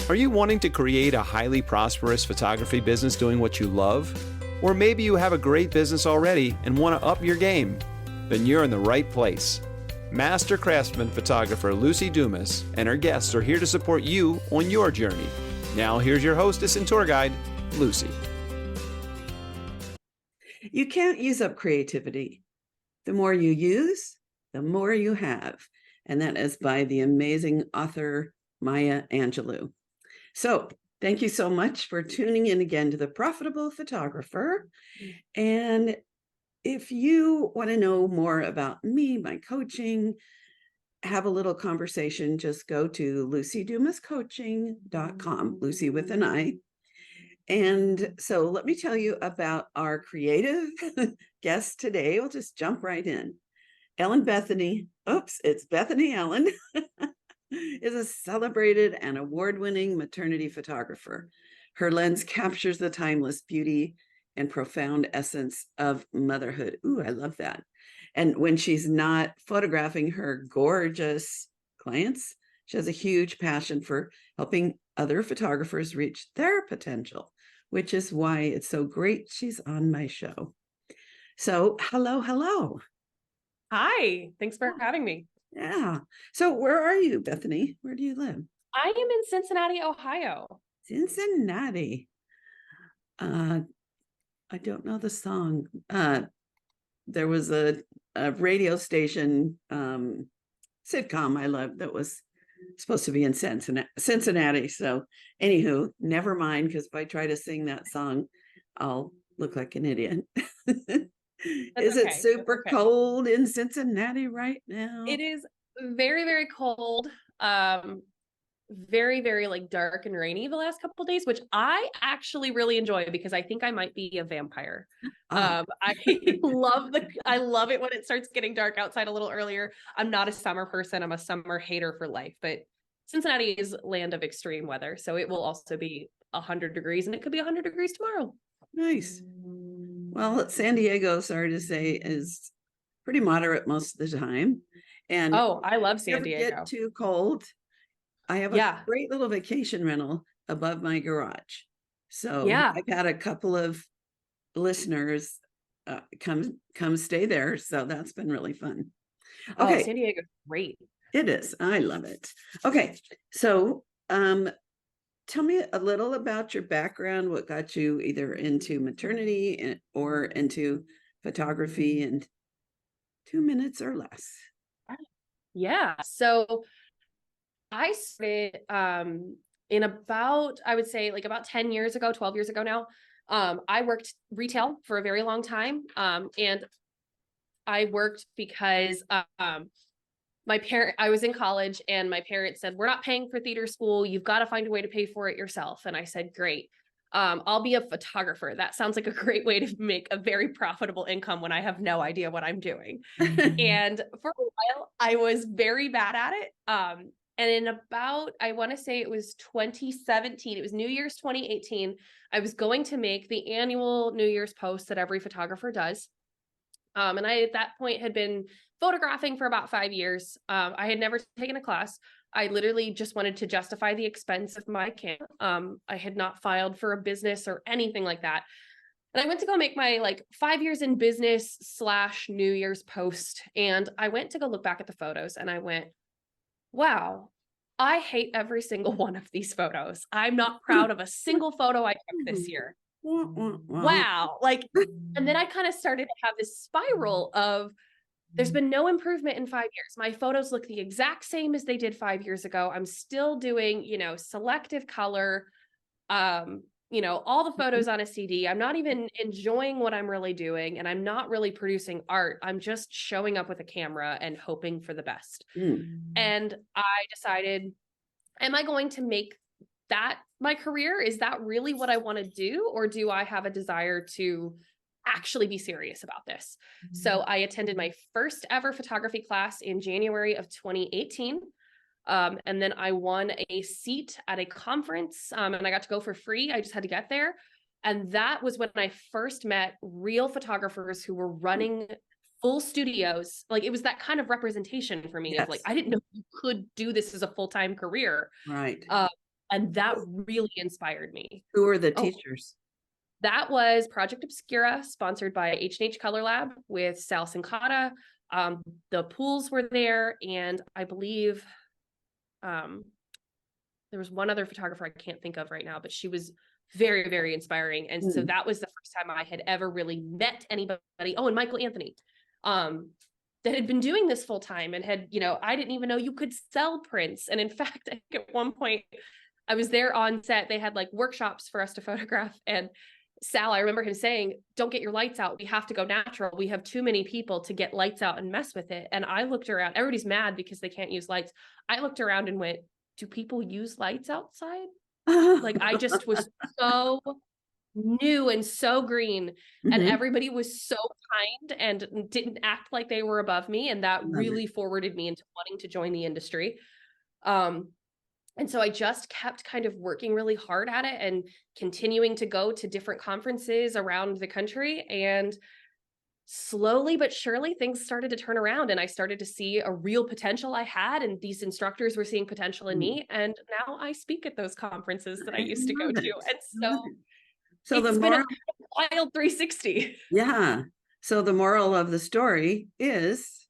Are you wanting to create a highly prosperous photography business doing what you love? Or maybe you have a great business already and want to up your game? Then you're in the right place. Master craftsman photographer Lucy Dumas and her guests are here to support you on your journey. Now here's your hostess and tour guide, Lucy. You can't use up creativity. The more you use, the more you have. And that is by the amazing author Maya Angelou. So thank you so much for tuning in again to The Profitable Photographer. And if you want to know more about me, my coaching, have a little conversation, just go to lucydumascoaching.com, Lucy with an I. And so let me tell you about our creative guest today. We'll just jump right in. Bethany Ellen is a celebrated and award-winning maternity photographer. Her lens captures the timeless beauty and profound essence of motherhood. Ooh, I love that. And when she's not photographing her gorgeous clients, she has a huge passion for helping other photographers reach their potential, which is why it's so great she's on my show. So hello. Hi, thanks for having me. Yeah. So where are you, Bethany? Where do you live? I am in Cincinnati, Ohio. Cincinnati. I don't know the song. There was a radio station sitcom I loved that was supposed to be in Cincinnati. So anywho, never mind, because if I try to sing that song, I'll look like an idiot. Is it super cold in Cincinnati right now? It is very, very cold. Very, very like dark and rainy the last couple of days, which I actually really enjoy because I think I might be a vampire. I love it when it starts getting dark outside a little earlier. I'm not a summer person. I'm a summer hater for life, but Cincinnati is land of extreme weather. So it will also be 100 degrees and it could be 100 degrees tomorrow. Nice. Well, San Diego, sorry to say, is pretty moderate most of the time. And I love San Diego. Get too cold. I have a great little vacation rental above my garage. So I've had a couple of listeners come stay there. So that's been really fun. Okay. San Diego's great. It is. I love it. Okay. So tell me a little about your background, what got you either into maternity or into photography in 2 minutes or less. Yeah. So I started in about, I would say like about 10 years ago, 12 years ago now. I worked retail for a very long time. And I worked because I was in college and my parents said, we're not paying for theater school. You've got to find a way to pay for it yourself. And I said, great. I'll be a photographer. That sounds like a great way to make a very profitable income when I have no idea what I'm doing. And for a while, I was very bad at it. And in about, I want to say it was 2017, it was New Year's 2018. I was going to make the annual New Year's post that every photographer does. And I, at that point, had been photographing for about 5 years. I had never taken a class. I literally just wanted to justify the expense of my camera. I had not filed for a business or anything like that. And I went to go make my 5 years in business / New Year's post. And I went to go look back at the photos and I went, wow, I hate every single one of these photos. I'm not proud of a single photo I took this year. Wow. And then I kind of started to have this spiral of, there's been no improvement in 5 years. My photos look the exact same as they did 5 years ago. I'm still doing, selective color, all the photos on a CD. I'm not even enjoying what I'm really doing. And I'm not really producing art. I'm just showing up with a camera and hoping for the best. And I decided, am I going to make that my career? Is that really what I want to do? Or do I have a desire to actually be serious about this? So I attended my first ever photography class in January of 2018. And then I won a seat at a conference and I got to go for free. I just had to get there. And that was when I first met real photographers who were running full studios. It was that kind of representation for me of I didn't know you could do this as a full-time career. Right. And that really inspired me. Who are the Oh, teachers? that was Project Obscura, sponsored by H&H Color Lab with Sal Sincata. The pools were there, and I believe there was one other photographer I can't think of right now, but she was very, very inspiring. And so that was the first time I had ever really met anybody. Oh, and Michael Anthony, that had been doing this full time and had, I didn't even know you could sell prints. And in fact, I think at one point I was there on set, they had like workshops for us to photograph, and Sal, I remember him saying, don't get your lights out. We have to go natural. We have too many people to get lights out and mess with it. And I looked around, everybody's mad because they can't use lights. I looked around and went, do people use lights outside? Like, I just was so new and so green, and everybody was so kind and didn't act like they were above me. And that really forwarded me into wanting to join the industry. And so I just kept kind of working really hard at it and continuing to go to different conferences around the country. And slowly but surely things started to turn around, and I started to see a real potential I had, and these instructors were seeing potential in me. And now I speak at those conferences that I used to go to. And so it's been a wild 360. Yeah. So the moral of the story is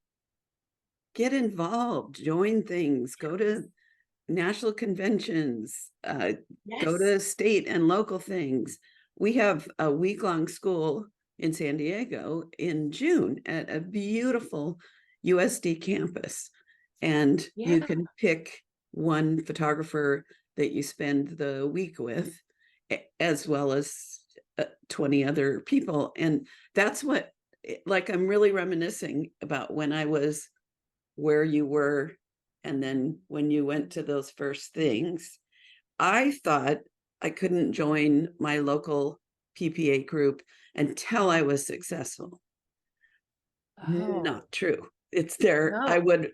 get involved, join things, go to national conventions, go to state and local things. We have a week-long school in San Diego in June at a beautiful USD campus. And you can pick one photographer that you spend the week with, as well as 20 other people. And that's what, like, I'm really reminiscing about when I was where you were. And then when you went to those first things, I thought I couldn't join my local PPA group until I was successful. Not true. It's there. No.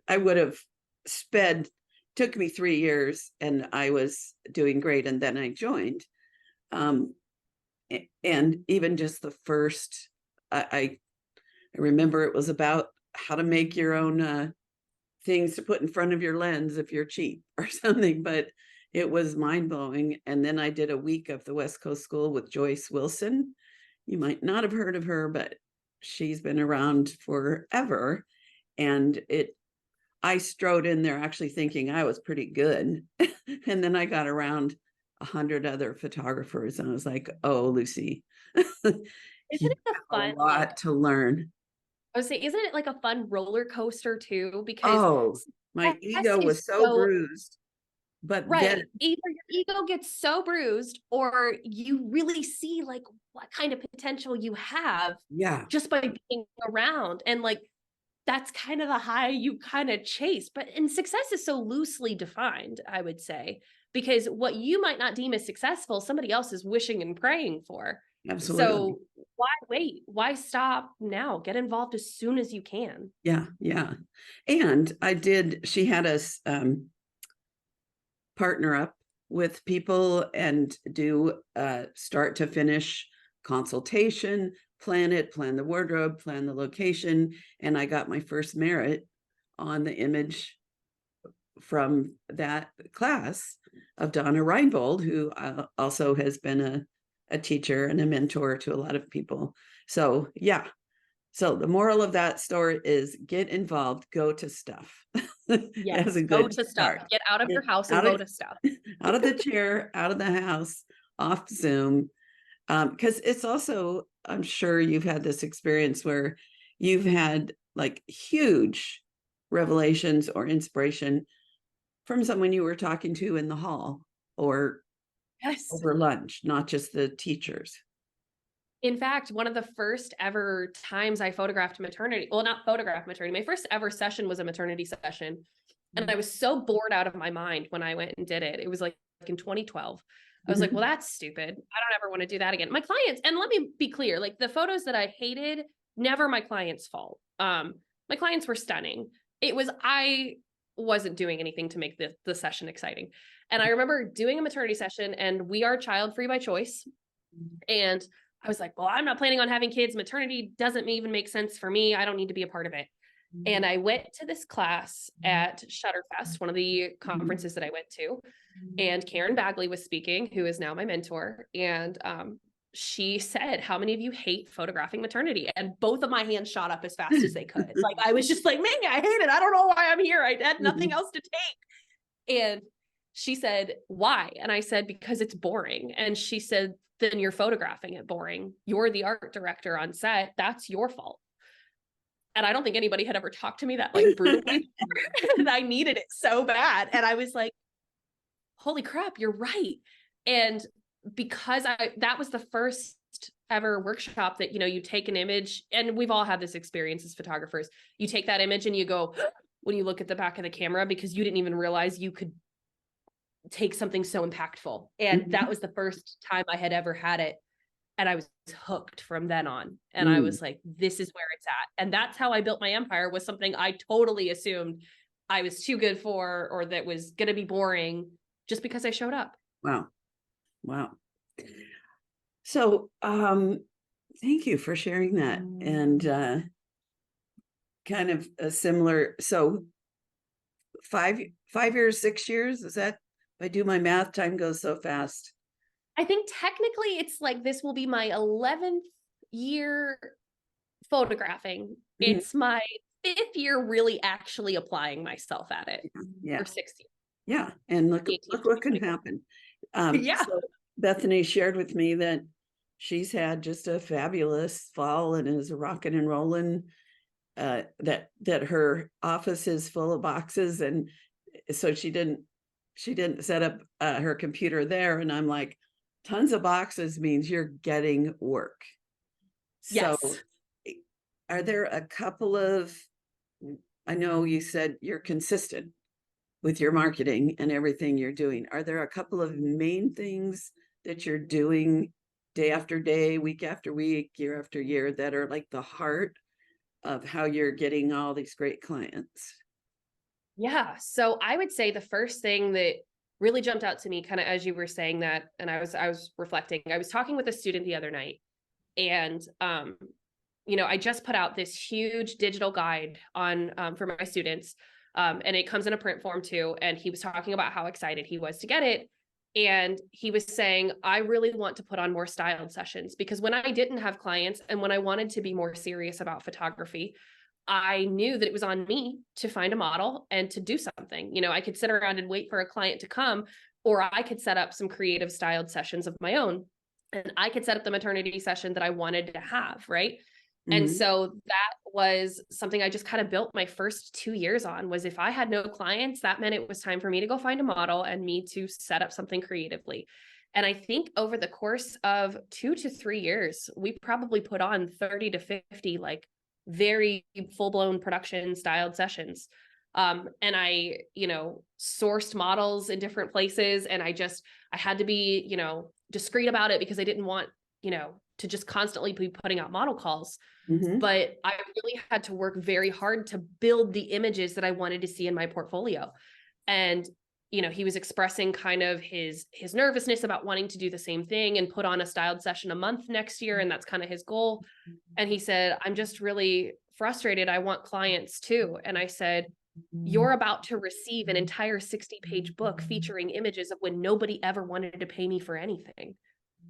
I would have took me 3 years and I was doing great. And then I joined. And even just the first, I remember it was about how to make your own things to put in front of your lens if you're cheap or something, but it was mind-blowing. And then I did a week of the West Coast School with Joyce Wilson. You might not have heard of her, but she's been around forever. And I strode in there actually thinking I was pretty good. And then I got around 100 other photographers and I was like, oh, Lucy, isn't it a lot to learn. I would say, isn't it like a fun roller coaster too? Because my ego was so bruised. But either your ego gets so bruised, or you really see like what kind of potential you have just by being around. And like, that's kind of the high you kind of chase. And success is so loosely defined, I would say, because what you might not deem as successful, somebody else is wishing and praying for. Absolutely. So why wait? Why stop now? Get involved as soon as you can. Yeah. And she had us partner up with people and do start to finish consultation, plan the wardrobe, plan the location. And I got my first merit on the image from that class of Donna Reinbold, who also has been a teacher and a mentor to a lot of people. So so the moral of that story is get involved, go to stuff. Yes, go to stuff. Get out of your house and go to stuff. Out of the chair, out of the house, off Zoom. Because it's also, I'm sure you've had this experience where you've had like huge revelations or inspiration from someone you were talking to in the hall or over lunch, not just the teachers. In fact, one of the first ever times I photographed maternity, well, not photographed maternity, my first ever session was a maternity session. And I was so bored out of my mind when I went and did it. It was like in 2012. I was like, well, that's stupid. I don't ever want to do that again. My clients, and let me be clear, like the photos that I hated, never my clients' fault. My clients were stunning. I wasn't doing anything to make the session exciting. And I remember doing a maternity session, and we are child-free by choice. And I was like, well, I'm not planning on having kids. Maternity doesn't even make sense for me. I don't need to be a part of it. And I went to this class at Shutterfest, one of the conferences that I went to, and Karen Bagley was speaking, who is now my mentor. And she said, how many of you hate photographing maternity? And both of my hands shot up as fast as they could. Like, I was just like, man, I hate it. I don't know why I'm here. I had nothing else to take. And she said, why? And I said, because it's boring. And she said, then you're photographing it boring. You're the art director on set. That's your fault. And I don't think anybody had ever talked to me that like brutally. And I needed it so bad. And I was like, holy crap, you're right. And because that was the first ever workshop that, you take an image, and we've all had this experience as photographers. You take that image and you go, when you look at the back of the camera, because you didn't even realize you could take something so impactful. And that was the first time I had ever had it. And I was hooked from then on. And I was like, this is where it's at. And that's how I built my empire, was something I totally assumed I was too good for, or that was going to be boring, just because I showed up. Wow. Wow. So, thank you for sharing that. And kind of a similar, so 5 years, 6 years, is that, if I do my math, time goes so fast. I think technically it's like, this will be my 11th year photographing. It's my 5th year really actually applying myself at it. Yeah. Or 6th year. Yeah. And look what can happen. So Bethany shared with me that she's had just a fabulous fall and is rocking and rolling, that her office is full of boxes. And so she didn't set up her computer there. And I'm like, tons of boxes means you're getting work. Yes. So are there a couple of, I know you said you're consistent with your marketing and everything you're doing. Are there a couple of main things that you're doing day after day, week after week, year after year, that are like the heart of how you're getting all these great clients? Yeah. So I would say the first thing that really jumped out to me, kind of as you were saying that, and I was reflecting, I was talking with a student the other night, and I just put out this huge digital guide on for my students, and it comes in a print form too. And he was talking about how excited he was to get it. And he was saying, I really want to put on more styled sessions, because when I didn't have clients and when I wanted to be more serious about photography, I knew that it was on me to find a model and to do something. I could sit around and wait for a client to come, or I could set up some creative styled sessions of my own, and I could set up the maternity session that I wanted to have. Right. And so that was something I just kind of built my first 2 years on, was if I had no clients, that meant it was time for me to go find a model and me to set up something creatively. And I think over the course of 2 to 3 years, we probably put on 30 to 50, like very full-blown production styled sessions. And I, sourced models in different places, and I had to be, discreet about it, because I didn't want, to just constantly be putting out model calls. But I really had to work very hard to build the images that I wanted to see in my portfolio. And, he was expressing kind of his nervousness about wanting to do the same thing and put on a styled session a month next year. And that's kind of his goal. And he said, I'm just really frustrated. I want clients too. And I said, you're about to receive an entire 60-page book featuring images of when nobody ever wanted to pay me for anything.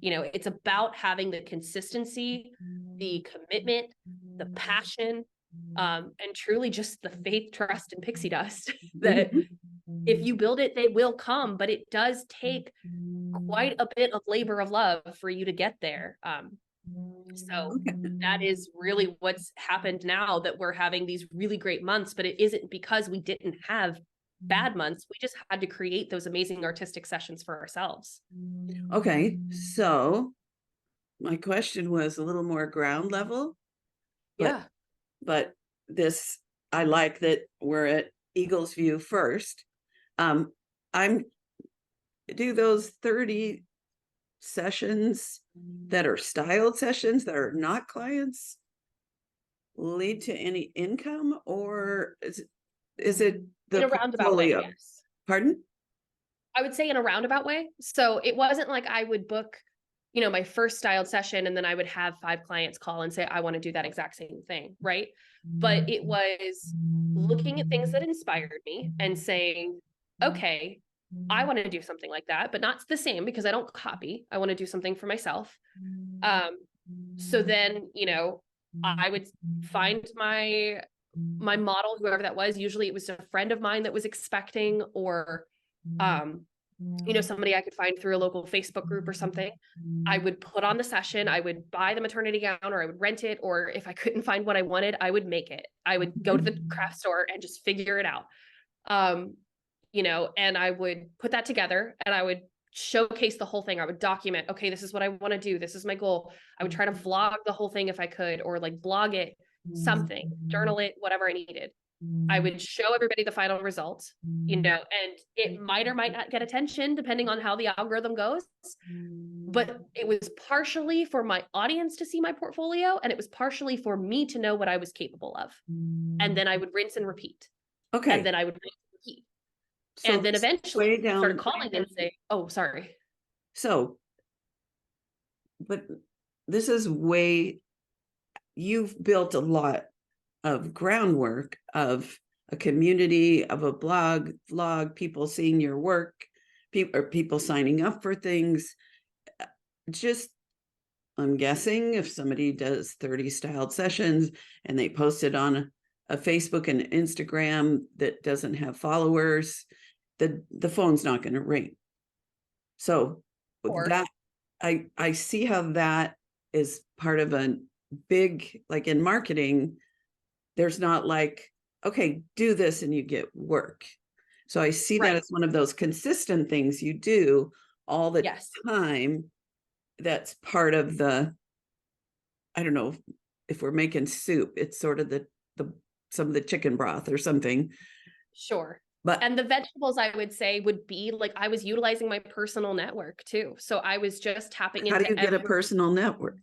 It's about having the consistency, the commitment, the passion, and truly just the faith, trust, and pixie dust that if you build it, they will come. But it does take quite a bit of labor of love for you to get there. So that is really what's happened now, that we're having these really great months, but it isn't because we didn't have bad months. We just had to create those amazing artistic sessions for ourselves. Okay. So my question was a little more ground level. But this, I like that we're at Eagle's View first. Do those 30 sessions that are styled sessions that are not clients lead to any income, or is it the in a roundabout way? Yes. Pardon? I would say in a roundabout way. So it wasn't like I would book, my first styled session, and then I would have 5 clients call and say, I want to do that exact same thing. Right. But it was looking at things that inspired me and saying, okay, I want to do something like that, but not the same, because I don't copy. I want to do something for myself. So then, I would find my model, whoever that was. Usually it was a friend of mine that was expecting, or somebody I could find through a local Facebook group or something. I would put on the session, I would buy the maternity gown, or I would rent it, or if I couldn't find what I wanted, I would make it. I would go to the craft store and just figure it out. And I would put that together, and I would showcase the whole thing. I would document, okay, this is what I want to do. This is my goal. I would try to vlog the whole thing if I could, or like blog it, something, journal it, whatever I needed. I would show everybody the final result, and it might or might not get attention depending on how the algorithm goes. But it was partially for my audience to see my portfolio, and it was partially for me to know what I was capable of. And then I would rinse and repeat. Okay. And then I would rinse and repeat. So and then eventually down, started calling and say, oh, sorry. So, but this is you've built a lot of groundwork of a community, of a blog, vlog, people seeing your work, people signing up for things. Just, I'm guessing if somebody does 30 styled sessions and they post it on a Facebook and Instagram that doesn't have followers, the phone's not going to ring. So that I see how that is part of a big, like in marketing, there's not like, okay, do this and you get work. So I see that it's one of those consistent things you do all the time. That's part of I don't know if we're making soup, it's sort of some of the chicken broth or something. Sure. And the vegetables, I would say, would be like, I was utilizing my personal network too. So I was just tapping into. How do you get a personal network?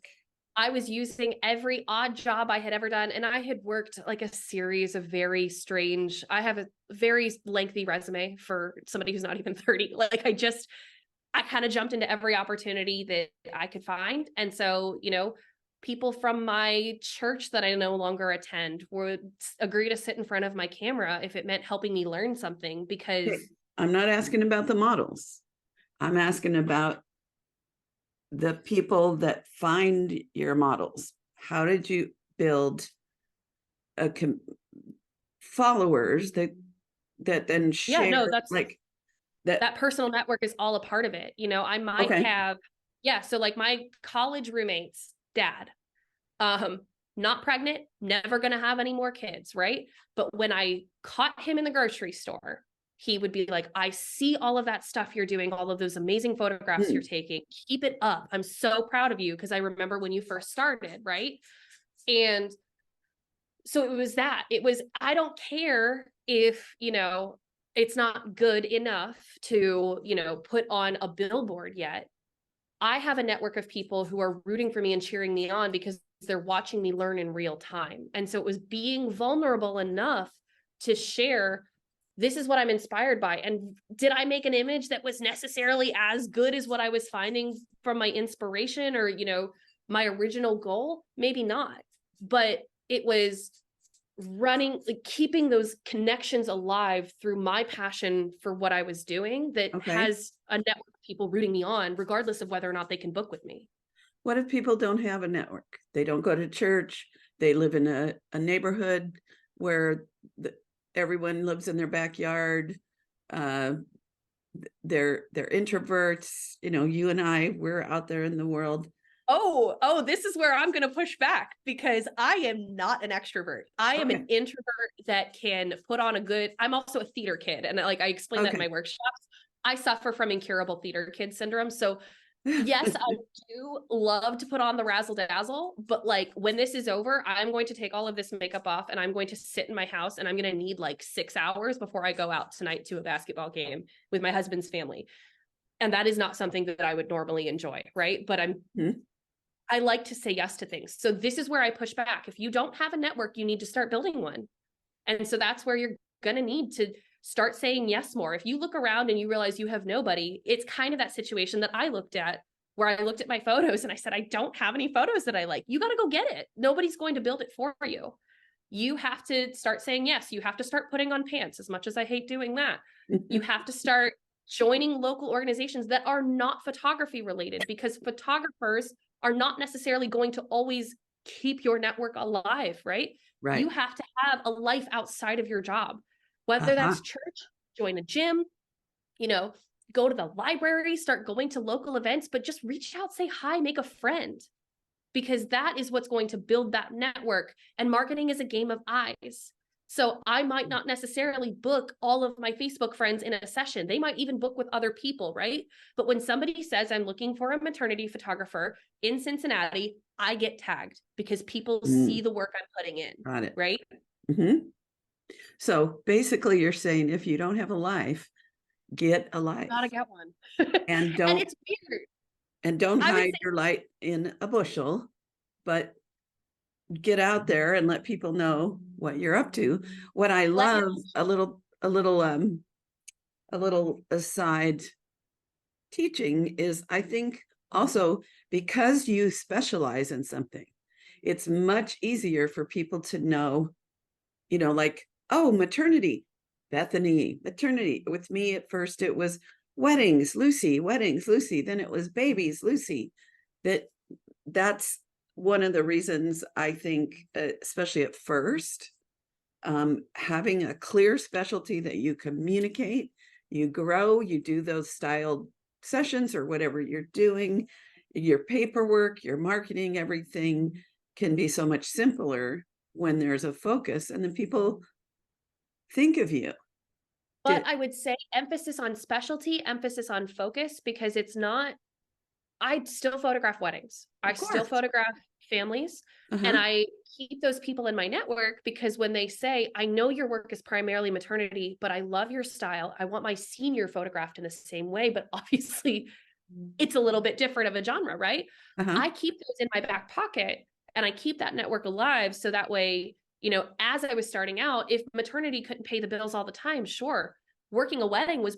I was using every odd job I had ever done. And I had worked like a series of very strange, I have a very lengthy resume for somebody who's not even 30. Like I kind of jumped into every opportunity that I could find. And so, people from my church that I no longer attend would agree to sit in front of my camera if it meant helping me learn something, because I'm not asking about the models. I'm asking about the people that find your models. How did you build followers that then share? Yeah, no, that's like that personal network is all a part of it. I might have, so like my college roommate's dad, not pregnant, never going to have any more kids. Right. But when I caught him in the grocery store, he would be like, I see all of that stuff you're doing, all of those amazing photographs you're taking. Keep it up. I'm so proud of you, because I remember when you first started. Right. And so it was I don't care if, it's not good enough to, put on a billboard yet. I have a network of people who are rooting for me and cheering me on because they're watching me learn in real time. And so it was being vulnerable enough to share, this is what I'm inspired by. And did I make an image that was necessarily as good as what I was finding from my inspiration or, my original goal? Maybe not, but it was keeping those connections alive through my passion for what I was doing that has a network of people rooting me on, regardless of whether or not they can book with me. What if people don't have a network? They don't go to church. They live in a neighborhood where everyone lives in their backyard. They're introverts. You and I, we're out there in the world. Oh, this is where I'm going to push back, because I am not an extrovert. I am an introvert that can put on I'm also a theater kid. And like I explained that in my workshops, I suffer from incurable theater kid syndrome. So yes, I do love to put on the razzle dazzle, but like when this is over, I'm going to take all of this makeup off and I'm going to sit in my house, and I'm going to need like 6 hours before I go out tonight to a basketball game with my husband's family. And that is not something that I would normally enjoy. Right. But I like to say yes to things. So this is where I push back. If you don't have a network, you need to start building one. And so that's where you're going to need to start saying yes more. If you look around and you realize you have nobody, it's kind of that situation that I looked at where I looked at my photos and I said, I don't have any photos that I like. You got to go get it. Nobody's going to build it for you. You have to start saying yes. You have to start putting on pants, as much as I hate doing that. You have to start joining local organizations that are not photography related, because photographers are not necessarily going to always keep your network alive, right? Right. You have to have a life outside of your job, whether that's church, join a gym, you know, go to the library, start going to local events, but just reach out, say hi, make a friend, because that is what's going to build that network. And marketing is a game of eyes. So I might not necessarily book all of my Facebook friends in a session. They might even book with other people, right? But when somebody says, I'm looking for a maternity photographer in Cincinnati, I get tagged because people see the work I'm putting in. Got it. Right? Mm-hmm. So basically you're saying, if you don't have a life, get a life. Gotta get one. And don't, and it's weird. And don't I would hide say- your light in a bushel, but get out there and let people know what you're up to. What I love, a little aside teaching is, I think also, because you specialize in something, it's much easier for people to know, you know, like, oh, maternity, Bethany, maternity. With me at first, it was weddings, Lucy, then it was babies, Lucy. That's one of the reasons I think, especially at first, having a clear specialty that you communicate, you grow, you do those styled sessions or whatever you're doing, your paperwork, your marketing, everything can be so much simpler when there's a focus, and then people think of you. But I would say emphasis on specialty, emphasis on focus, because it's not, I still photograph weddings. I still photograph families, and I keep those people in my network, because when they say, I know your work is primarily maternity, but I love your style. I want my senior photographed in the same way, but obviously it's a little bit different of a genre, right? I keep those in my back pocket, and I keep that network alive. So that way, you know, as I was starting out, if maternity couldn't pay the bills all the time, sure. Working a wedding was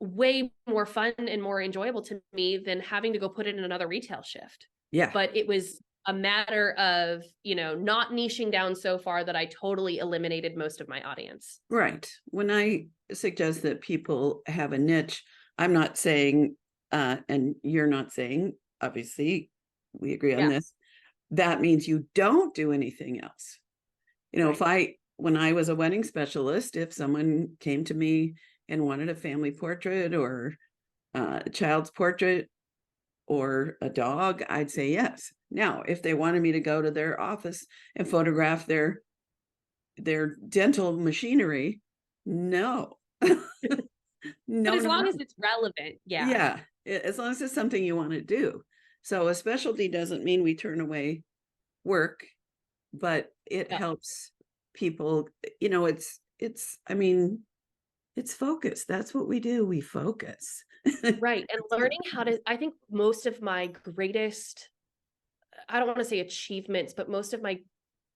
way more fun and more enjoyable to me than having to go put it in another retail shift. Yeah. But it was a matter of, you know, not niching down so far that I totally eliminated most of my audience. Right. When I suggest that people have a niche, I'm not saying, and you're not saying, obviously, we agree on this, that means you don't do anything else. You know, when I was a wedding specialist, if someone came to me and wanted a family portrait or a child's portrait or a dog, I'd say yes. Now, if they wanted me to go to their office and photograph their dental machinery, no. No, but as long as it's relevant, yeah, as long as it's something you want to do. So a specialty doesn't mean we turn away work, but it helps people, you know, it's focus. That's what we do. We focus. Right. And learning how to, I think most of my greatest, I don't want to say achievements, but most of my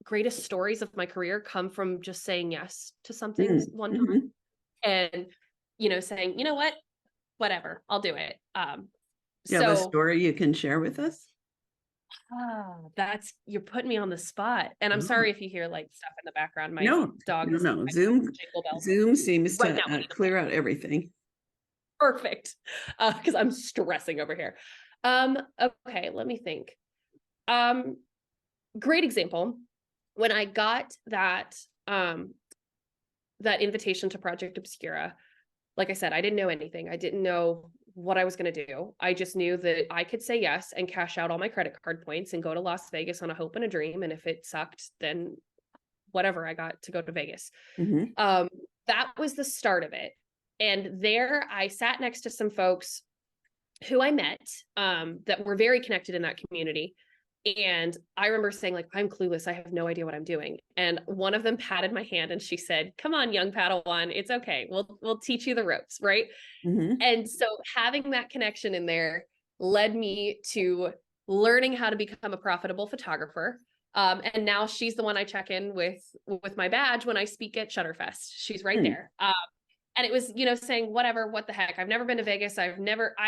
greatest stories of my career come from just saying yes to something one time, and, you know, saying, you know what, whatever, I'll do it. You have a story you can share with us? You're putting me on the spot, and I'm sorry if you hear like stuff in the background. My dog is Zoom seems to clear out everything. Perfect. Because I'm stressing over here. Okay, let me think. Great example. When I got that invitation to Project Obscura, like I said, I didn't know anything. I didn't know what I was going to do. I just knew that I could say yes and cash out all my credit card points and go to Las Vegas on a hope and a dream. And if it sucked, then whatever, I got to go to Vegas. That was the start of it. And there I sat next to some folks who I met that were very connected in that community. And I remember saying, like, I'm clueless. I have no idea what I'm doing. And one of them patted my hand and she said, come on, young Padawan, it's okay. We'll teach you the ropes. Right. And so having that connection in there led me to learning how to become a profitable photographer. And now she's the one I check in with my badge when I speak at Shutterfest. She's right there. And it was, saying, whatever, what the heck? I've never been to Vegas. I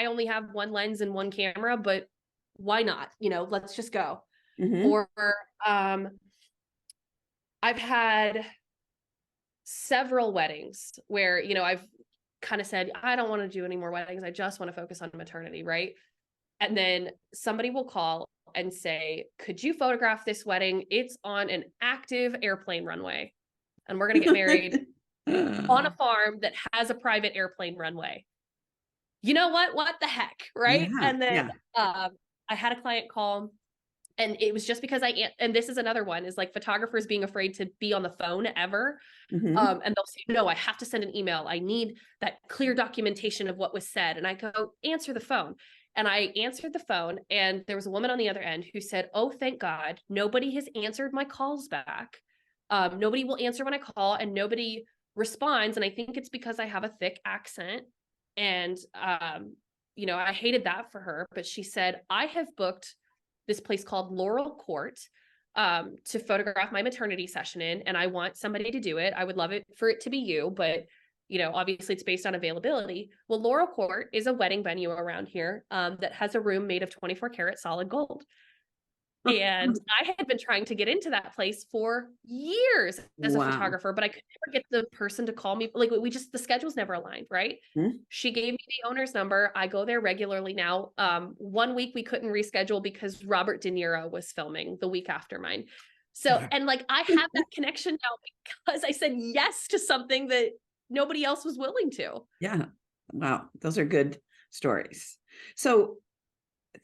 only have one lens and one camera, but why not? Let's just go. Mhm. Or I've had several weddings where, I've kind of said, I don't want to do any more weddings. I just want to focus on maternity. Right. And then somebody will call and say, could you photograph this wedding? It's on an active airplane runway. And we're going to get married on a farm that has a private airplane runway. You know what? What the heck? Right. Yeah, And then yeah. I had a client call, and it was just because and this is another one, is like photographers being afraid to be on the phone ever. Mhm. And they'll say, no, I have to send an email. I need that clear documentation of what was said. And I go, answer the phone. And I answered the phone, and there was a woman on the other end who said, oh, thank God, nobody has answered my calls back. Nobody will answer when I call, and nobody responds. And I think it's because I have a thick accent. And, I hated that for her. But she said, I have booked this place called Laurel Court to photograph my maternity session in, and I want somebody to do it. I would love it for it to be you, but obviously it's based on availability. Well, Laurel Court is a wedding venue around here that has a room made of 24 karat solid gold. And I had been trying to get into that place for years as a Wow. photographer, but I could never get the person to call me. Like, the schedules never aligned, right? Mhm. She gave me the owner's number. I go there regularly now. 1 week we couldn't reschedule because Robert De Niro was filming the week after mine. So, and like, I have that connection now because I said yes to something that nobody else was willing to. Yeah. Wow. Those are good stories. So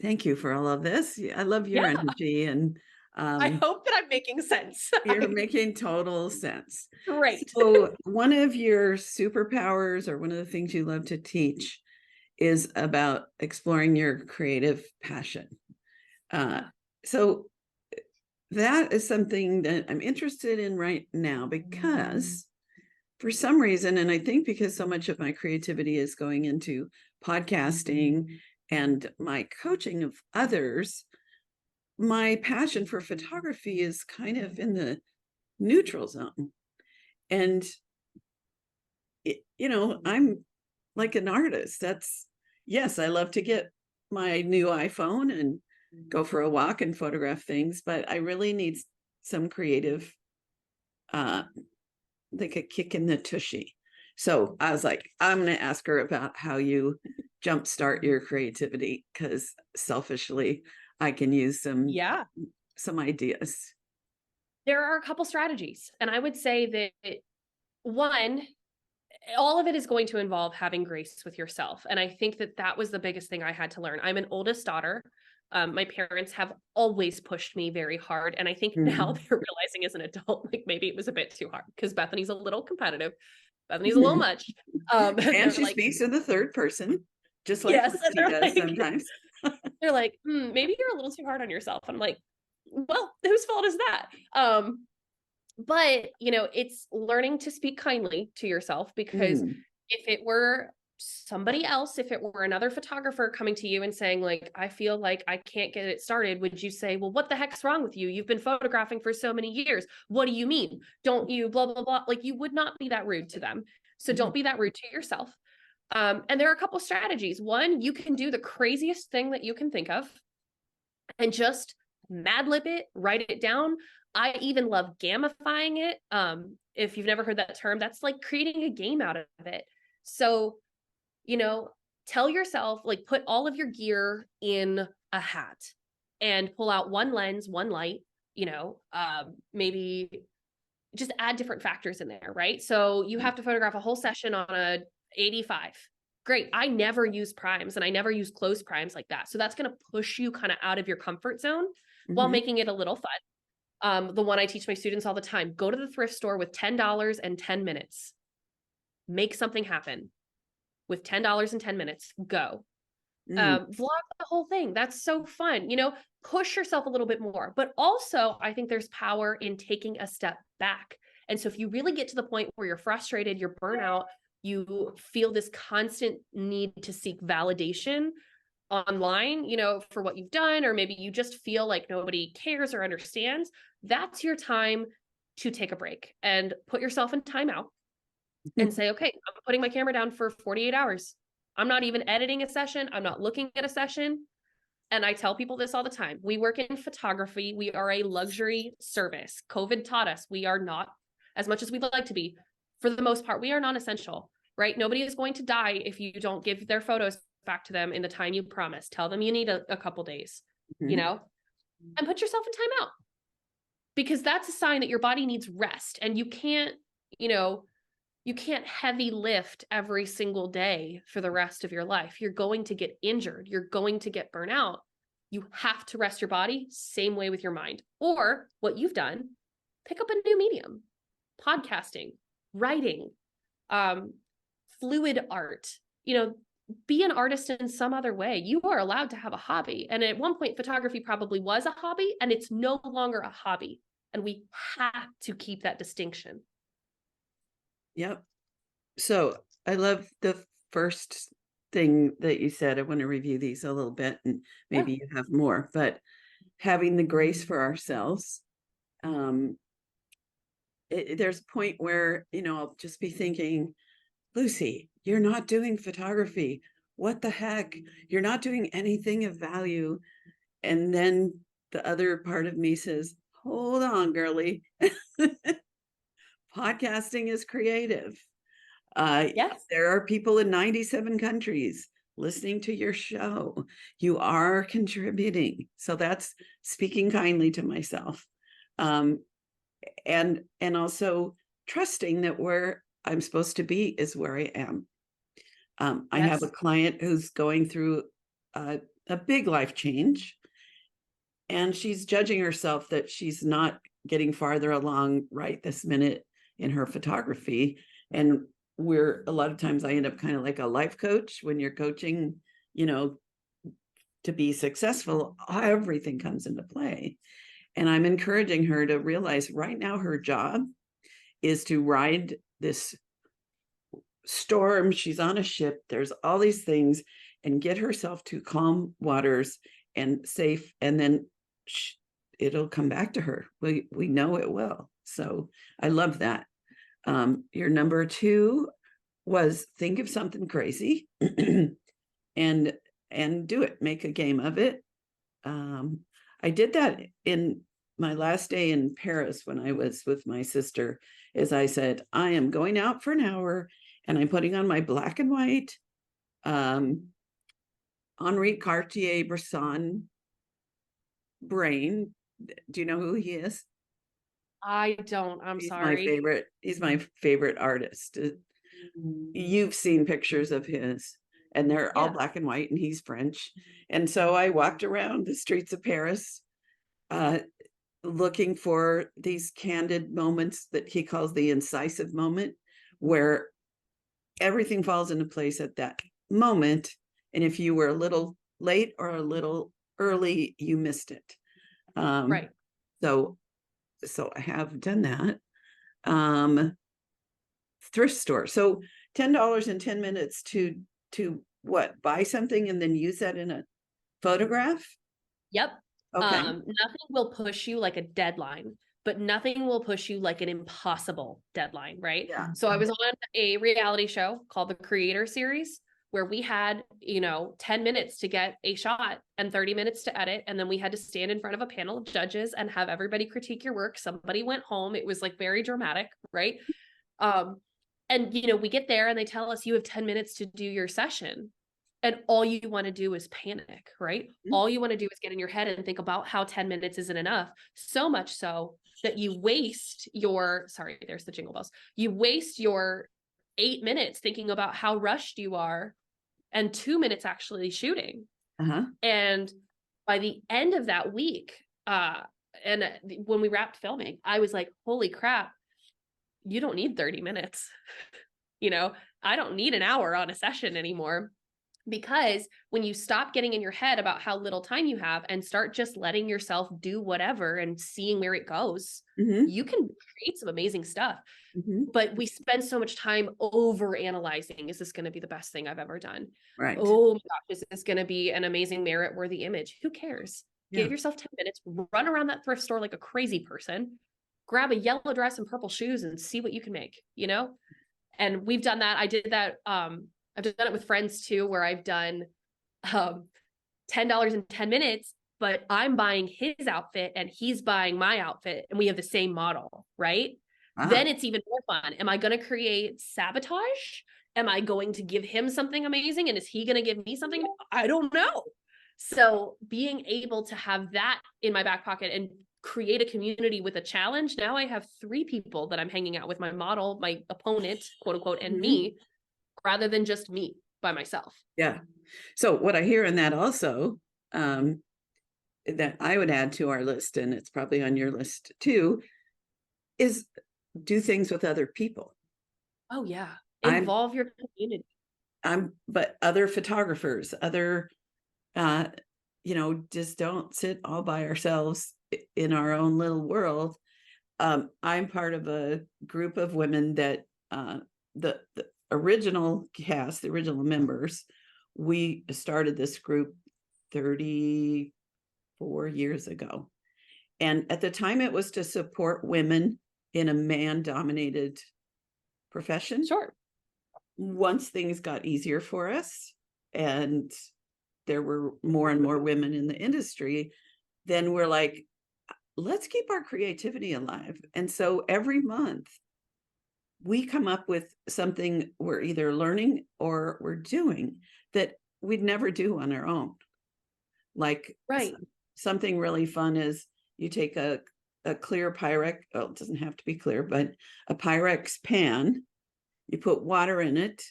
thank you for all of this. I love your energy, and I hope that I'm making sense. you're making total sense. Great. So one of your superpowers, or one of the things you love to teach, is about exploring your creative passion. So that is something that I'm interested in right now, because for some reason, and I think because so much of my creativity is going into podcasting and my coaching of others, my passion for photography is kind of in the neutral zone. And, I'm like an artist. Yes, I love to get my new iPhone and go for a walk and photograph things, but I really need some creative, like a kick in the tushy. So I was like, I'm going to ask her about how you jumpstart your creativity, because selfishly, I can use some ideas. There are a couple strategies, and I would say that one, all of it is going to involve having grace with yourself. And I think that was the biggest thing I had to learn. I'm an oldest daughter. My parents have always pushed me very hard. And I think now they're realizing as an adult, like maybe it was a bit too hard, because Bethany's a little competitive. Bethany's a little much. And she speaks in the third person, just like she does sometimes. They're like, maybe you're a little too hard on yourself. I'm like, well, whose fault is that? But, it's learning to speak kindly to yourself, because if it were somebody else, if it were another photographer coming to you and saying, like, I feel like I can't get it started, would you say, well, what the heck's wrong with you? You've been photographing for so many years. What do you mean? Don't you blah, blah, blah. Like, you would not be that rude to them. So don't be that rude to yourself. And there are a couple strategies. One, you can do the craziest thing that you can think of and just mad lib it, write it down. I even love gamifying it. If you've never heard that term, that's like creating a game out of it. So, tell yourself, like, put all of your gear in a hat and pull out one lens, one light, maybe just add different factors in there, right? So you have to photograph a whole session on a 85. Great. I never use primes, and I never use close primes like that. So that's going to push you kind of out of your comfort zone while making it a little fun. The one I teach my students all the time: go to the thrift store with $10 and 10 minutes. Make something happen with $10 and 10 minutes. Go. Vlog the whole thing. That's so fun. Push yourself a little bit more. But also, I think there's power in taking a step back. And so if you really get to the point where you're frustrated, you're burnout, you feel this constant need to seek validation online, for what you've done, or maybe you just feel like nobody cares or understands, that's your time to take a break and put yourself in timeout and say, okay, I'm putting my camera down for 48 hours. I'm not even editing a session. I'm not looking at a session. And I tell people this all the time. We work in photography. We are a luxury service. COVID taught us we are not, as much as we'd like to be, for the most part, we are non-essential, right? Nobody is going to die if you don't give their photos back to them in the time you promised. Tell them you need a couple days, you know, and put yourself in timeout, because that's a sign that your body needs rest. And you can't, you know, you can't heavy lift every single day for the rest of your life. You're going to get injured. You're going to get burnt out. You have to rest your body, same way with your mind. Or what you've done, pick up a new medium, podcasting, writing, fluid art, you know, be an artist in some other way. You are allowed to have a hobby. And at one point, photography probably was a hobby, and it's no longer a hobby. And we have to keep that distinction. Yep. So I love the first thing that you said. I want to review these a little bit, and maybe you have more, but having the grace for ourselves. There's a point where, you know, I'll just be thinking, Lucy, you're not doing photography. What the heck? You're not doing anything of value. And then the other part of me says, hold on, girly. Podcasting is creative. Yes. There are people in 97 countries listening to your show. You are contributing. So that's speaking kindly to myself. And also trusting that where I'm supposed to be is where I am. I have a client who's going through a big life change, and she's judging herself that she's not getting farther along right this minute in her photography. And a lot of times I end up kind of like a life coach. When you're coaching, you know, to be successful, everything comes into play. And I'm encouraging her to realize right now her job is to ride this storm. She's on a ship. There's all these things, and get herself to calm waters and safe. And then it'll come back to her. We know it will. So I love that. Your number 2 was think of something crazy and do it. Make a game of it. I did that in my last day in Paris when I was with my sister. As I said, I am going out for an hour, and I'm putting on my black and white Henri Cartier-Bresson brain. Do you know who he is? I don't. I'm sorry. He's my favorite artist. You've seen pictures of his, and they're all black and white, and he's French. And so I walked around the streets of Paris looking for these candid moments that he calls the incisive moment, where everything falls into place at that moment. And if you were a little late or a little early, you missed it. Right. So I have done that. Thrift store. So $10 in 10 minutes to what? Buy something and then use that in a photograph? Yep. Okay. Nothing will push you like a deadline, but nothing will push you like an impossible deadline, right? Yeah. So I was on a reality show called the Creator Series, where we had, 10 minutes to get a shot and 30 minutes to edit. And then we had to stand in front of a panel of judges and have everybody critique your work. Somebody went home. It was like very dramatic, right? And, we get there and they tell us you have 10 minutes to do your session. And all you want to do is panic, right? Mm-hmm. All you want to do is get in your head and think about how 10 minutes isn't enough. So much so that you waste there's the jingle bells. You waste your 8 minutes thinking about how rushed you are and 2 minutes actually shooting. Uh-huh. And by the end of that week, and when we wrapped filming, I was like, holy crap, you don't need 30 minutes. I don't need an hour on a session anymore. Because when you stop getting in your head about how little time you have and start just letting yourself do whatever and seeing where it goes, you can create some amazing stuff. But we spend so much time over analyzing. Is this going to be the best thing I've ever done? Right. Oh my gosh, is this going to be an amazing merit worthy image? Who cares? Yeah. Give yourself 10 minutes, run around that thrift store like a crazy person, grab a yellow dress and purple shoes and see what you can make, And we've done that. I did that. I've done it with friends too, where I've done $10 in 10 minutes, but I'm buying his outfit and he's buying my outfit and we have the same model, right? Then it's even more fun. Am I going to create sabotage? Am I going to give him something amazing? And is he going to give me something? I don't know. So being able to have that in my back pocket and create a community with a challenge. Now I have 3 people that I'm hanging out with, my model, my opponent, quote unquote, and me, rather than just me by myself. Yeah. So what I hear in that also, that I would add to our list, and it's probably on your list too, is do things with other people. Oh yeah. Involve your community. But other photographers, other, just don't sit all by ourselves in our own little world. I'm part of a group of women that the original cast, the original members, we started this group 34 years ago. And at the time it was to support women in a man-dominated profession. Sure. Once things got easier for us and there were more and more women in the industry, then we're like, let's keep our creativity alive. And so every month we come up with something we're either learning or we're doing that we'd never do on our own. Like something really fun is you take a clear Pyrex, it doesn't have to be clear, but a Pyrex pan, you put water in it,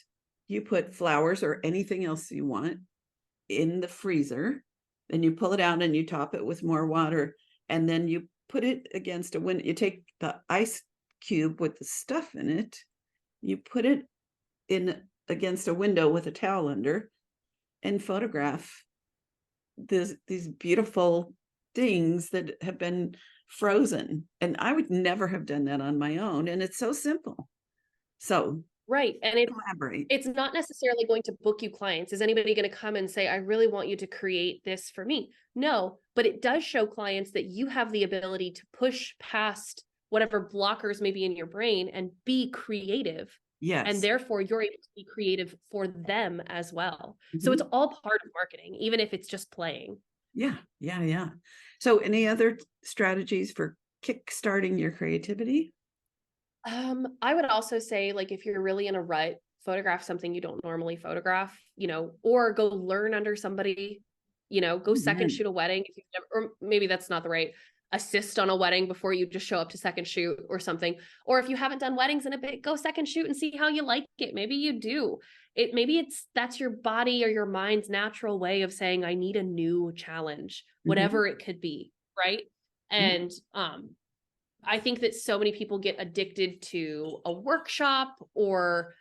you put flowers or anything else you want in the freezer, then you pull it out and you top it with more water, and then you put it against a window. You take the ice cube with the stuff in it, you put it in against a window with a towel under, and photograph these beautiful things that have been frozen. And I would never have done that on my own. And it's so simple. So right. And it's not necessarily going to book you clients. Is anybody going to come and say, I really want you to create this for me? No, but it does show clients that you have the ability to push past whatever blockers may be in your brain and be creative. Yes. And therefore you're able to be creative for them as well. So it's all part of marketing, even if it's just playing. Yeah. So any other strategies for kickstarting your creativity? I would also say, like, if you're really in a rut, photograph something you don't normally photograph, or go learn under somebody, go second shoot a wedding if you've never, or maybe that's not the right, assist on a wedding before you just show up to second shoot or something. Or if you haven't done weddings in a bit, go second shoot and see how you like it. Maybe you do it. Maybe that's your body or your mind's natural way of saying, I need a new challenge, whatever it could be. Right. And, I think that so many people get addicted to a workshop or,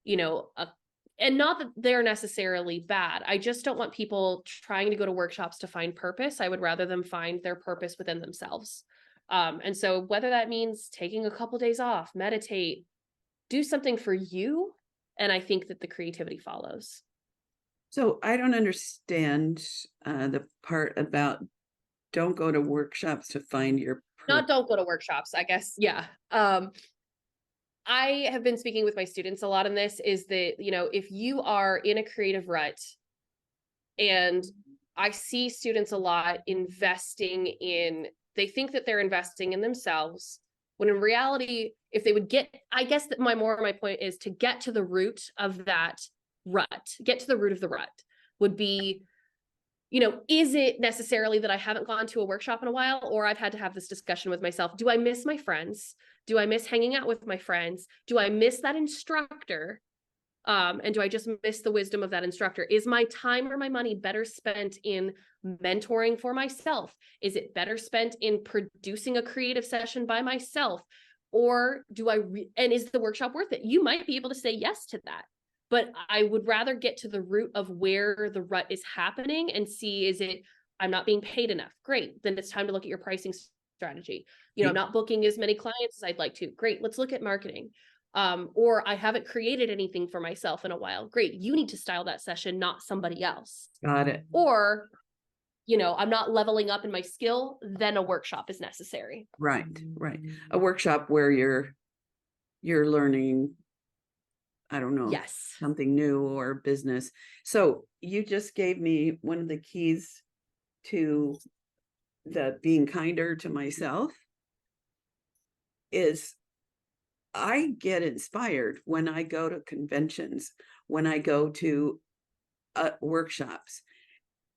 and not that they're necessarily bad. I just don't want people trying to go to workshops to find purpose. I would rather them find their purpose within themselves. And so whether that means taking a couple days off, meditate, do something for you. And I think that the creativity follows. So I don't understand the part about don't go to workshops to find your Not don't go to workshops, I guess. Yeah. I have been speaking with my students a lot in this is that, if you are in a creative rut, and I see students a lot they think that they're investing in themselves, when in reality, if they would I guess that my point is to get to the root of that rut, get to the root of the rut would be, is it necessarily that I haven't gone to a workshop in a while, or I've had to have this discussion with myself? Do I miss my friends? Do I miss hanging out with my friends? Do I miss that instructor? And do I just miss the wisdom of that instructor? Is my time or my money better spent in mentoring for myself? Is it better spent in producing a creative session by myself? Or and is the workshop worth it? You might be able to say yes to that. But I would rather get to the root of where the rut is happening and see, I'm not being paid enough? Great. Then it's time to look at your pricing strategy. I'm not booking as many clients as I'd like to. Great. Let's look at marketing. Or I haven't created anything for myself in a while. Great. You need to style that session, not somebody else. Got it. Or, I'm not leveling up in my skill, then a workshop is necessary. Right. A workshop where you're learning I don't know, Yes. something new or business. So you just gave me one of the keys to the being kinder to myself is I get inspired when I go to conventions, when I go to workshops,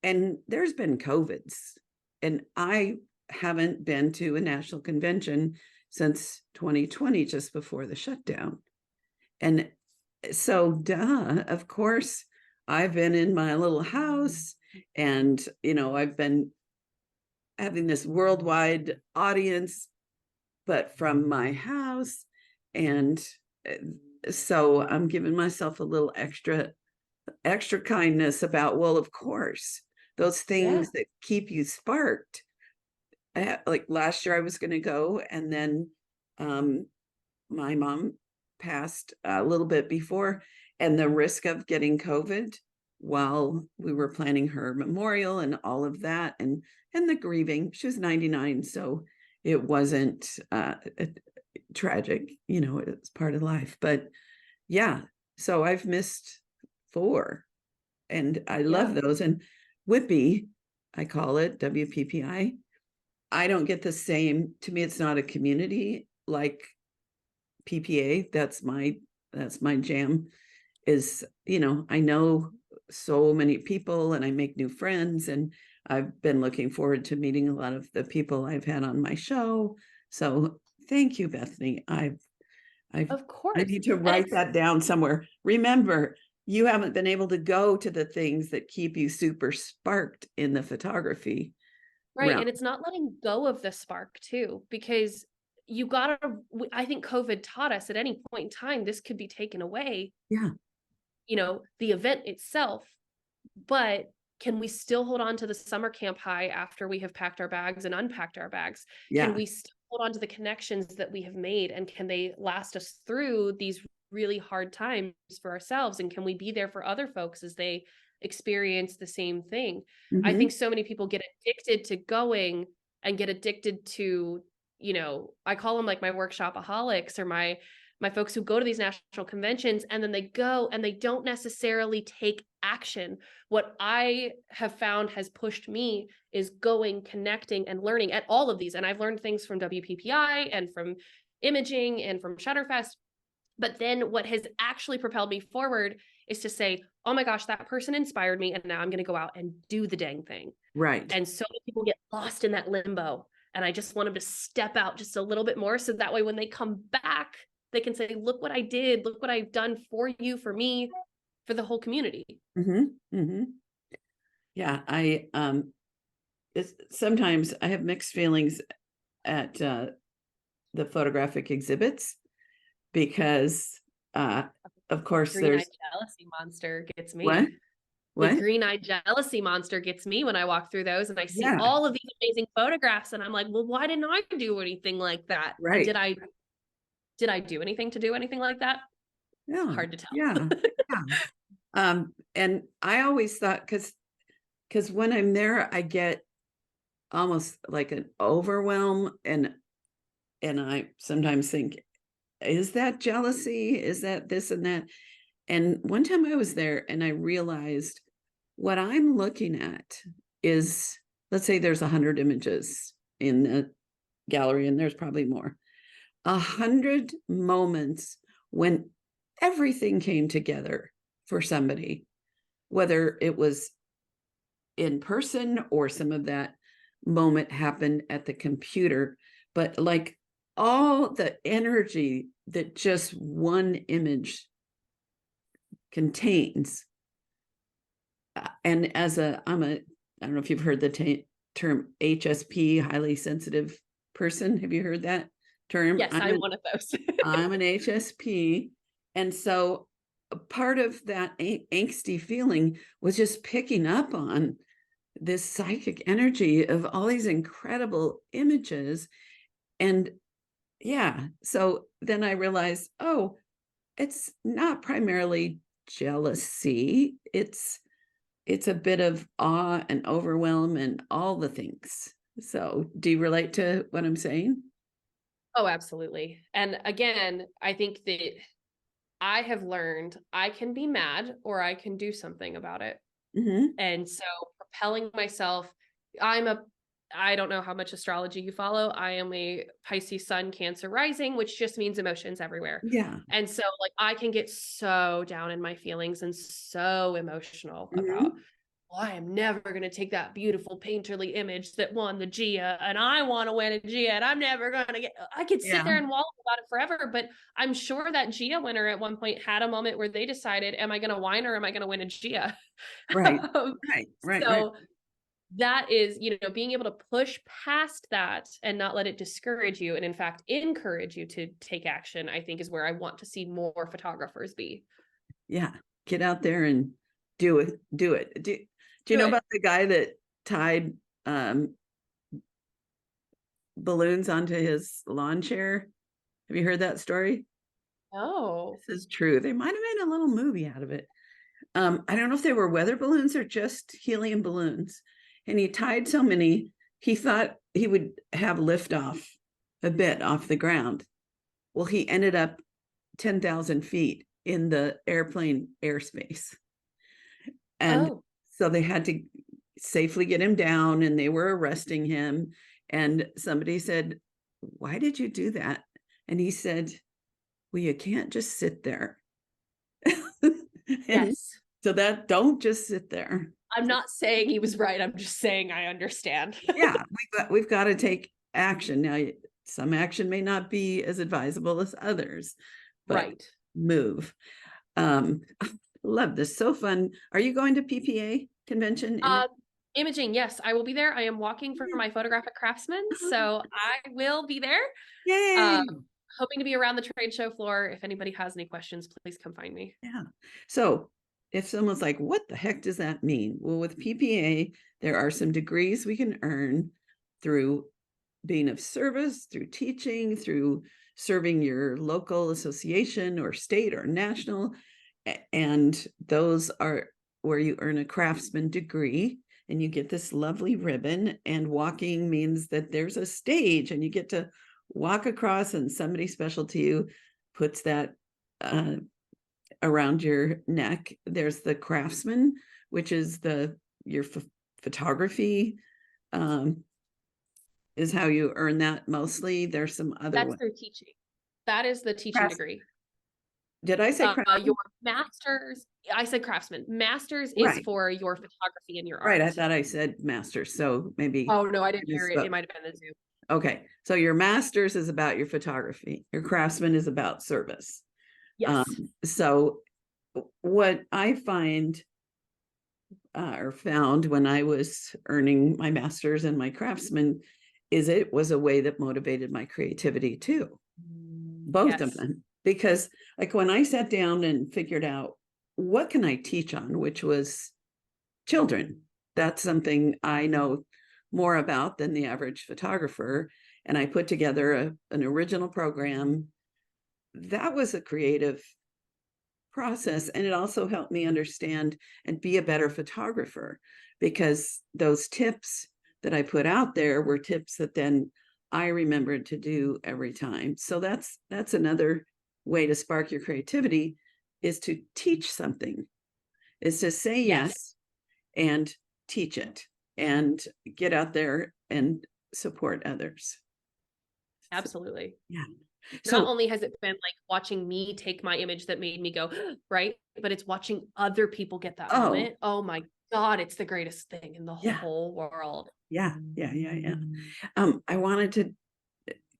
and there's been COVIDs, and I haven't been to a national convention since 2020, just before the shutdown. And so, duh, of course, I've been in my little house and, I've been having this worldwide audience, but from my house. And so I'm giving myself a little extra kindness about, well, of course, those things that keep you sparked. Like last year I was going to go, and then my mom passed a little bit before, and the risk of getting COVID while we were planning her memorial and all of that, and the grieving. She was 99, so it wasn't tragic, it's part of life. But yeah, so I've missed 4, and I love those. And Whippy, I call it WPPI. I don't get the same. To me, it's not a community like PPA. That's my jam. Is, I know so many people and I make new friends, and I've been looking forward to meeting a lot of the people I've had on my show. So thank you, Bethany. Of course. I need to write that down somewhere. Remember, you haven't been able to go to the things that keep you super sparked in the photography. Right. realm. And it's not letting go of the spark too, because I think COVID taught us at any point in time, this could be taken away. Yeah. The event itself, but can we still hold on to the summer camp high after we have packed our bags and unpacked our bags? Yeah. Can we still hold on to the connections that we have made, and can they last us through these really hard times for ourselves? And can we be there for other folks as they experience the same thing? I Mhm. think so many people get addicted to going and get addicted to, I call them like my workshopaholics, or my folks who go to these national conventions, and then they go and they don't necessarily take action. What I have found has pushed me is going, connecting, and learning at all of these. And I've learned things from WPPI and from imaging and from Shutterfest. But then what has actually propelled me forward is to say, oh my gosh, that person inspired me, and now I'm going to go out and do the dang thing. Right. And so many people get lost in that limbo. And I just want them to step out just a little bit more, so that way when they come back, they can say, look what I did, look what I've done for you, for me, for the whole community. Mm-hmm. Mm-hmm. Yeah. Sometimes I have mixed feelings at the photographic exhibits, because of course Green-eyed jealousy monster gets me. What? The green-eyed jealousy monster gets me when I walk through those and I see all of these amazing photographs, and I'm like, well, why didn't I do anything like that? Right. And did I do anything to do anything like that? Yeah. Hard to tell. Yeah. Yeah. And I always thought, because when I'm there, I get almost like an overwhelm, and I sometimes think, is that jealousy? Is that this and that? And one time I was there and I realized what I'm looking at is, let's say there's 100 images in the gallery, and there's probably more. 100 moments when everything came together for somebody, whether it was in person or some of that moment happened at the computer, but like all the energy that just one image contains. And I don't know if you've heard the term HSP, highly sensitive person. Have you heard that term? Yes, I'm one of those. I'm an HSP. And so a part of that angsty feeling was just picking up on this psychic energy of all these incredible images. And yeah, so then I realized, oh, it's not primarily jealousy. It's a bit of awe and overwhelm and all the things. So do you relate to what I'm saying? Oh, absolutely. And again, I think that I have learned I can be mad or I can do something about it. Mhm. And so propelling myself, I don't know how much astrology you follow. I am a Pisces sun, Cancer rising, which just means emotions everywhere. Yeah. And so like I can get so down in my feelings and so emotional about, Mhm. well, I am never going to take that beautiful painterly image that won the Gia and I want to win a Gia and I'm never going to I could sit Yeah. there and wallow about it forever, but I'm sure that Gia winner at one point had a moment where they decided, am I going to whine or am I going to win a Gia? Right. Um, Right. so that is, being able to push past that and not let it discourage you and in fact encourage you to take action, I think is where I want to see more photographers be. Yeah. Get out there and do it. Do it. Do you Do know it. about the guy that tied balloons onto his lawn chair? Have you heard that story? Oh, This is true. They might have made a little movie out of it. I don't know if they were weather balloons or just helium balloons. And he tied so many, he thought he would have liftoff a bit off the ground. Well, he ended up 10,000 feet in the airplane airspace. And oh, so they had to safely get him down and they were arresting him. And somebody said, "Why did you do that?" And he said, "Well, you can't just sit there." And yes. so that don't just sit there. I'm not saying he was right. I'm just saying I understand. Yeah, we've got to take action. Now, some action may not be as advisable as others, but Right. move. Love this. So fun. Are you going to PPA convention? Um, Imaging, yes, I will be there. I am walking for Yeah. my photographic craftsman, so I will be there. Yay. Um, Hoping to be around the trade show floor. If anybody has any questions, please come find me. Yeah. So if someone's like, what the heck does that mean? Well, with PPA, there are some degrees we can earn through being of service, through teaching, through serving your local association or state or national. And those are where you earn a craftsman degree and you get this lovely ribbon. And walking means that there's a stage and you get to walk across and somebody special to you puts that around your neck. There's the craftsman, which is your photography is how you earn that mostly. There's some other That's ones. through teaching. That is the teaching degree. Did I say craftsman? Your master's, I said craftsman. Master's is Right. for your photography and your Right. I art. thought I said master. So maybe. Oh no, I didn't hear it. It might have been the Zoom. Okay. So your master's is about your photography. Your craftsman is about service. Yes. So what I find or found when I was earning my master's and my craftsman is it was a way that motivated my creativity too. Both of Yes. them. Because like when I sat down and figured out what can I teach on, which was children, that's something I know more about than the average photographer. And I put together an original program. That was a creative process. And it also helped me understand and be a better photographer because those tips that I put out there were tips that then I remembered to do every time. So that's another way to spark your creativity is to teach something, is to say yes and teach it and get out there and support others. Absolutely. Yeah. Not So only has it been like watching me take my image that made me go, right, but it's watching other people get that moment. Oh my God, it's the greatest thing in the whole world. Yeah. I wanted to,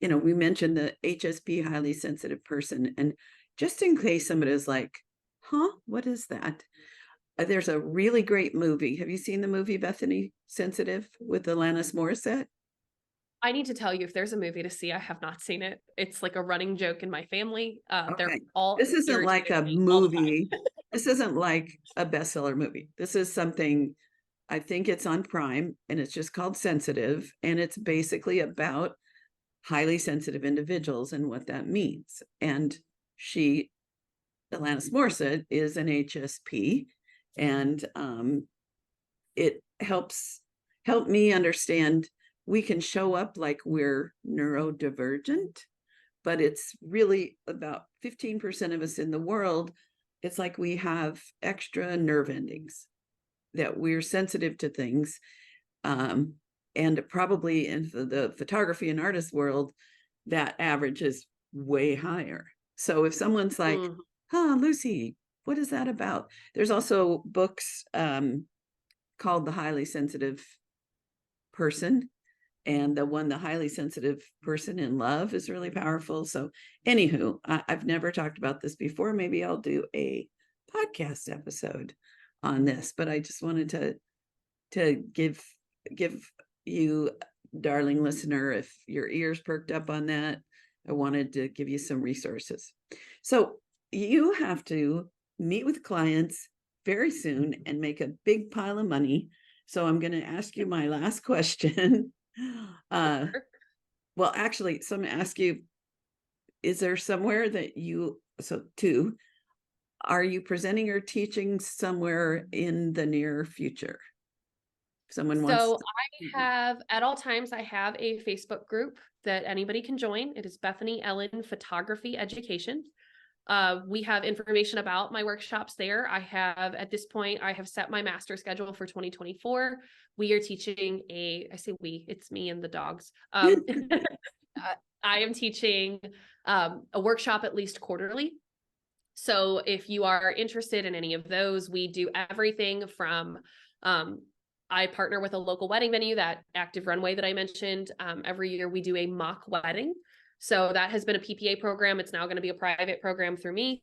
we mentioned the HSP, highly sensitive person, and just in case somebody is like, huh, what is that? There's a really great movie. Have you seen the movie Bethany Sensitive with Alanis Morissette? I need to tell you, if there's a movie to see, I have not seen it. It's like a running joke in my family. They're Okay. all This isn't like irritated a with me all the time. movie. This isn't like a bestseller movie. This is something, I think it's on Prime and it's just called Sensitive. And it's basically about highly sensitive individuals and what that means. And Alanis Morissette, is an HSP. And it helped me understand we can show up like we're neurodivergent, but it's really about 15% of us in the world. It's like we have extra nerve endings, that we're sensitive to things. And probably in the photography and artist world, that average is way higher. So if someone's like, Mm. Lucy, what is that about? There's also books called The Highly Sensitive Person. And the highly sensitive person in love is really powerful. So anywho, I've never talked about this before. Maybe I'll do a podcast episode on this, but I just wanted to give you, darling listener, if your ears perked up on that, I wanted to give you some resources. So you have to meet with clients very soon and make a big pile of money. So I'm going to ask you my last question. Well, actually, so I'm going to ask you, is there somewhere that are you presenting or teaching somewhere in the near future? Someone wants So to. I have, at all times, I have a Facebook group that anybody can join. It is Bethany Ellen Photography Education. We have information about my workshops there. At this point, I have set my master schedule for 2024. We are teaching I say we, it's me and the dogs. I am teaching a workshop at least quarterly. So if you are interested in any of those, we do everything from, I partner with a local wedding venue, that Active Runway that I mentioned. Every year we do a mock wedding. So that has been a PPA program. It's now going to be a private program through me.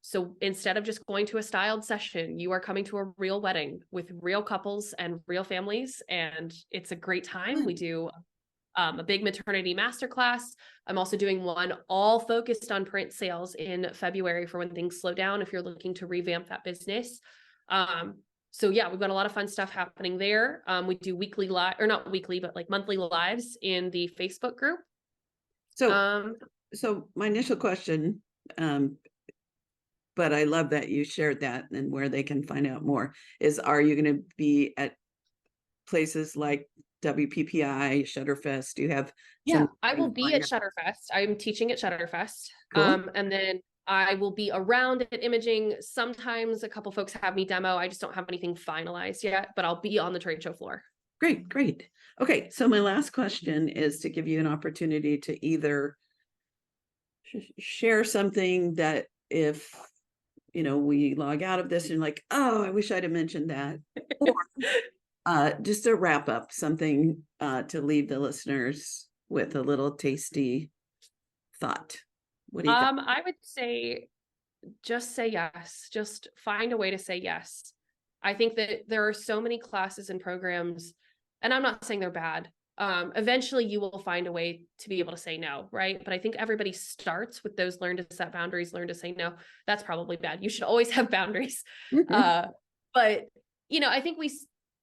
So instead of just going to a styled session, you are coming to a real wedding with real couples and real families. And it's a great time. We do a big maternity masterclass. I'm also doing one all focused on print sales in February for when things slow down, if you're looking to revamp that business. So yeah, we've got a lot of fun stuff happening there. We do weekly live, or not weekly, but like monthly lives in the Facebook group. So my initial question, but I love that you shared that and where they can find out more, is are you going to be at places like WPPI, Shutterfest? Do you have Yeah, some? I will be at Shutterfest. I'm teaching at Shutterfest. Cool. And then I will be around at imaging. Sometimes a couple folks have me demo. I just don't have anything finalized yet, but I'll be on the trade show floor. Great. Okay, so my last question is to give you an opportunity to either share something that if we log out of this and like, oh, I wish I'd have mentioned that, or just a wrap up, something to leave the listeners with a little tasty thought. What do you got? I would say just say yes. Just find a way to say yes. I think that there are so many classes and programs, and I'm not saying they're bad. Eventually you will find a way to be able to say no, right? But I think everybody starts with those learn to set boundaries, learn to say no. That's probably bad. You should always have boundaries. But I think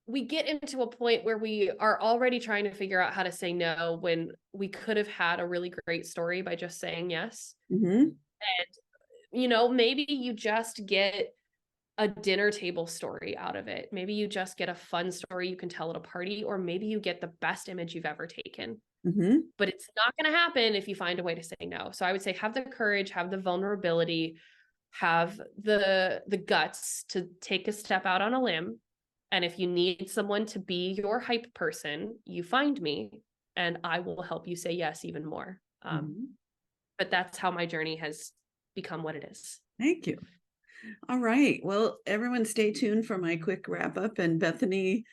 we get into a point where we are already trying to figure out how to say no when we could have had a really great story by just saying yes. Mm-hmm. And maybe you just get a dinner table story out of it. Maybe you just get a fun story you can tell at a party, or maybe you get the best image you've ever taken. Mm-hmm. But it's not going to happen if you find a way to say no. So I would say have the courage, have the vulnerability, have the guts to take a step out on a limb. And if you need someone to be your hype person, you find me and I will help you say yes even more. But that's how my journey has become what it is. Thank you. All right. Well, everyone stay tuned for my quick wrap up. And Bethany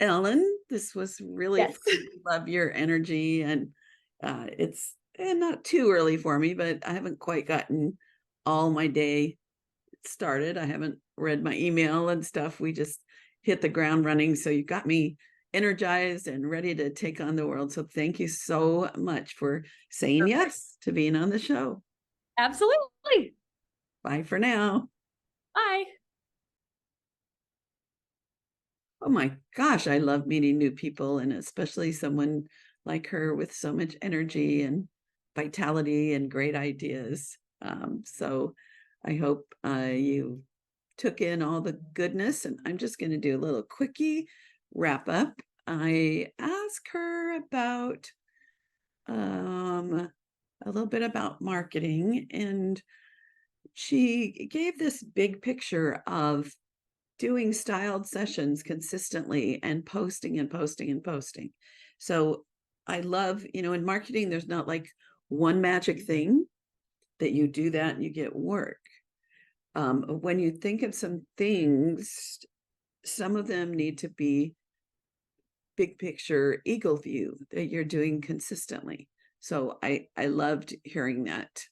Ellen, this was really fun. Love your energy. And it's not too early for me, but I haven't quite gotten all my day started. I haven't read my email and stuff. We just hit the ground running. So you got me energized and ready to take on the world. So thank you so much for saying yes to being on the show. Absolutely. Bye for now. Bye. Oh my gosh, I love meeting new people, and especially someone like her with so much energy and vitality and great ideas. So I hope you took in all the goodness, and I'm just going to do a little quickie wrap up. I asked her about a little bit about marketing, and she gave this big picture of doing styled sessions consistently and posting and posting and posting. So I love, in marketing, there's not like one magic thing that you do that and you get work. When you think of some things, some of them need to be big picture, eagle view that you're doing consistently. So I loved hearing that.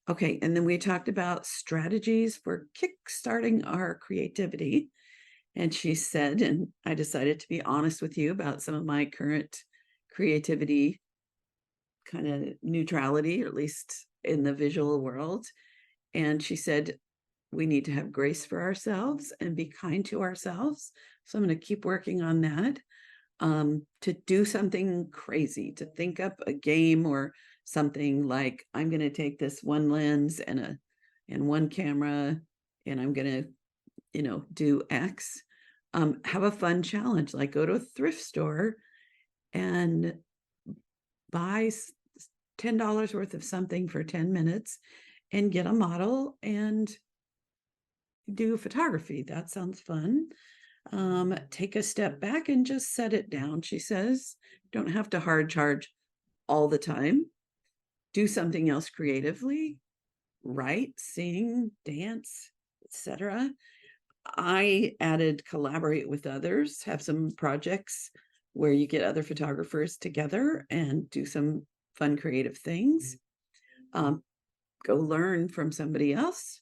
Okay, and then we talked about strategies for kickstarting our creativity. And she said, and I decided to be honest with you about some of my current creativity kind of neutrality, or at least in the visual world. And she said, we need to have grace for ourselves and be kind to ourselves. So I'm going to keep working on that. To do something crazy, to think up a game or something like, I'm going to take this one lens and one camera, and I'm going to, do X. Have a fun challenge, like go to a thrift store and buy $10 worth of something for 10 minutes and get a model and do photography. That sounds fun. Take a step back and just set it down. She says, don't have to hard charge all the time. Do something else creatively, write, sing, dance, etc. I added collaborate with others, have some projects where you get other photographers together and do some fun creative things. Go learn from somebody else,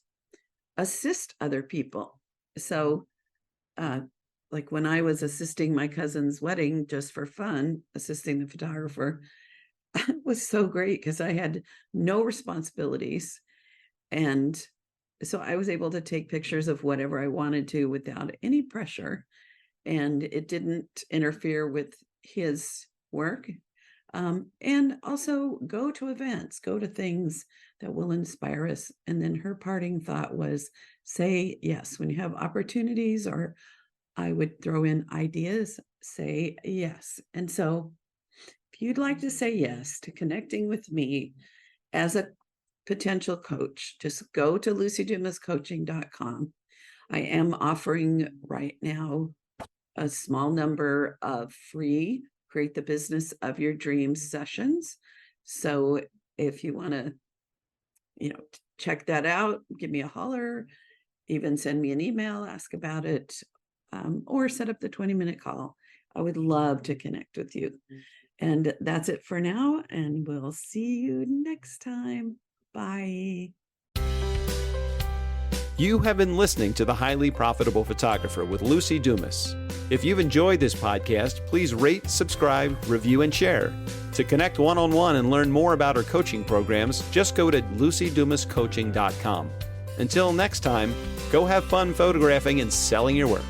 assist other people. So like when I was assisting my cousin's wedding just for fun, assisting the photographer, it was so great because I had no responsibilities. And so I was able to take pictures of whatever I wanted to without any pressure. And it didn't interfere with his work. And also go to events, go to things that will inspire us. And then her parting thought was, say yes. When you have opportunities, or I would throw in ideas, say yes. And so if you'd like to say yes to connecting with me as a potential coach, just go to lucydumascoaching.com. I am offering right now a small number of free Create the Business of Your Dreams sessions. So if you want to, check that out, give me a holler, even send me an email, ask about it, or set up the 20-minute call. I would love to connect with you. And that's it for now. And we'll see you next time. Bye. You have been listening to The Highly Profitable Photographer with Lucy Dumas. If you've enjoyed this podcast, please rate, subscribe, review, and share. To connect one-on-one and learn more about our coaching programs, just go to lucydumascoaching.com. Until next time, go have fun photographing and selling your work.